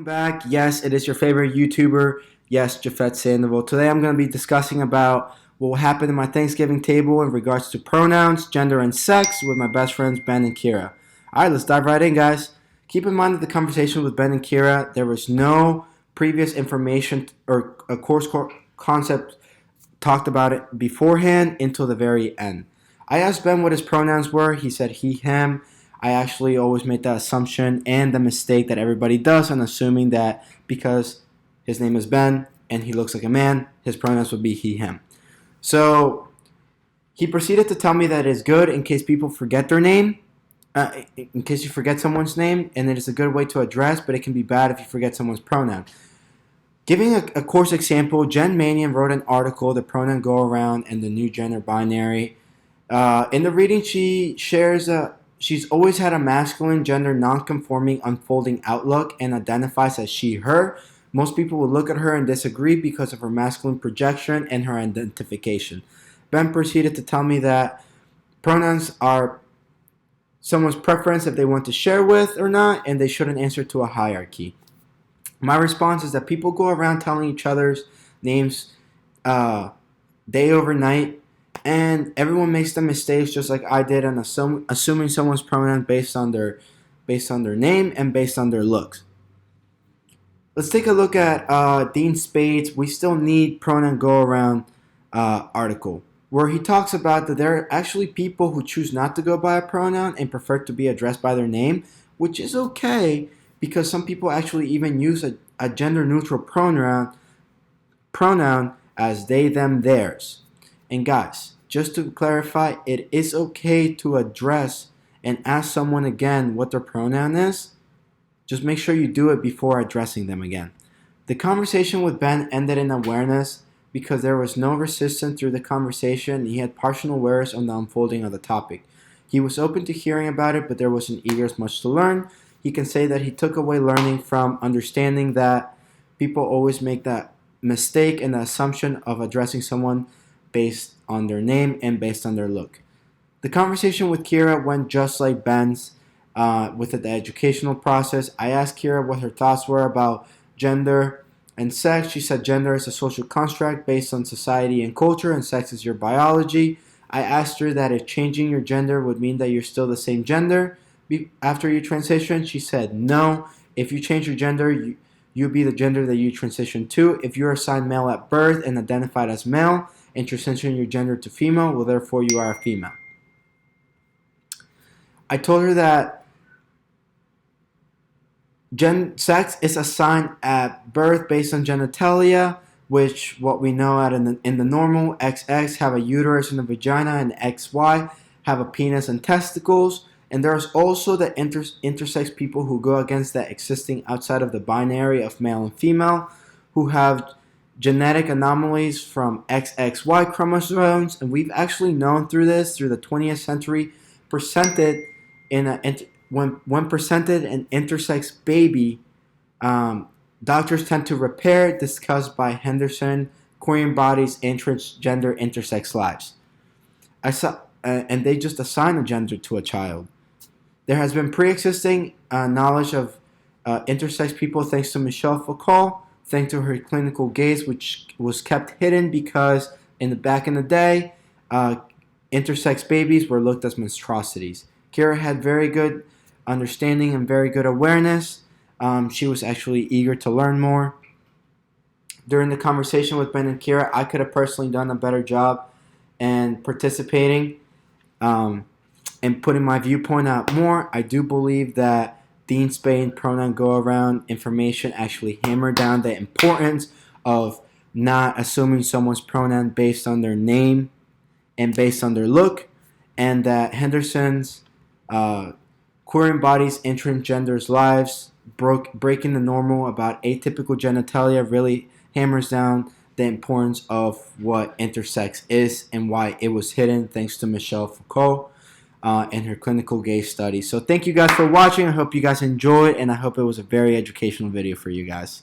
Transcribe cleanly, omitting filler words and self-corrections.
Welcome back. Yes, it is your favorite YouTuber. Yes, Jafet Sandoval. Today I'm going to be discussing about what will happen in my Thanksgiving table in regards to pronouns, gender, and sex with my best friends Ben and Kira. Alright, let's dive right in, guys. Keep in mind that the conversation with Ben and Kira, there was no previous information or a course concept talked about it beforehand until the very end. I asked Ben what his pronouns were. He said he, him. I actually always made that assumption and the mistake that everybody does on assuming that because his name is Ben and he looks like a man, his pronouns would be he, him. So he proceeded to tell me that it is good in case people forget their name, in case you forget someone's name, and it is a good way to address, but it can be bad if you forget someone's pronoun. Giving a course example, Jen Manion wrote an article, The Pronoun Go Around and the New Gender Binary. In the reading, she shares she's always had a masculine, gender non-conforming, unfolding outlook and identifies as she, her. Most people will look at her and disagree because of her masculine projection and her identification. Ben proceeded to tell me that pronouns are someone's preference if they want to share with or not, and they shouldn't answer to a hierarchy. My response is that people go around telling each other's names day over night, and everyone makes the mistakes just like I did, and assuming someone's pronoun based on their name and based on their looks. Let's take a look at Dean Spade's "We Still Need Pronoun Go Around" article, where he talks about that there are actually people who choose not to go by a pronoun and prefer to be addressed by their name, which is okay because some people actually even use a gender-neutral pronoun as they, them, theirs. And guys, just to clarify, it is okay to address and ask someone again what their pronoun is. Just make sure you do it before addressing them again. The conversation with Ben ended in awareness because there was no resistance through the conversation. He had partial awareness on the unfolding of the topic. He was open to hearing about it, but there wasn't eager as much to learn. He can say that he took away learning from understanding that people always make that mistake and the assumption of addressing someone based on their name and based on their look. The conversation with Kira went just like Ben's with the educational process. I asked Kira what her thoughts were about gender and sex. She said gender is a social construct based on society and culture, and sex is your biology. I asked her that if changing your gender would mean that you're still the same gender after you transition. She said no. If you change your gender, you'll be the gender that you transition to. If you're assigned male at birth and identified as male and transition your gender to female, well, therefore you are a female. I told her that sex is assigned at birth based on genitalia, which what we know in the normal, XX have a uterus and a vagina, and XY have a penis and testicles. And there's also the intersex people who go against that existing outside of the binary of male and female, who have genetic anomalies from XXY chromosomes. And we've actually known through the 20th century, when presented an intersex baby, doctors tend to repair, discussed by Henderson, queer bodies and transgender intersex lives. And they just assign a gender to a child. There has been pre-existing knowledge of intersex people thanks to Michelle Foucault, thanks to her clinical gaze, which was kept hidden because back in the day, intersex babies were looked as monstrosities. Kira had very good understanding and very good awareness. She was actually eager to learn more. During the conversation with Ben and Kira, I could have personally done a better job and participating and putting my viewpoint out more. I do believe that Dean Spade pronoun go around information actually hammered down the importance of not assuming someone's pronoun based on their name and based on their look, and that Henderson's queer embodies and transgenders' lives breaking the normal about atypical genitalia really hammers down the importance of what intersex is and why it was hidden thanks to Michelle Foucault and her clinical gaze study. So thank you guys for watching. I hope you guys enjoyed, and I hope it was a very educational video for you guys.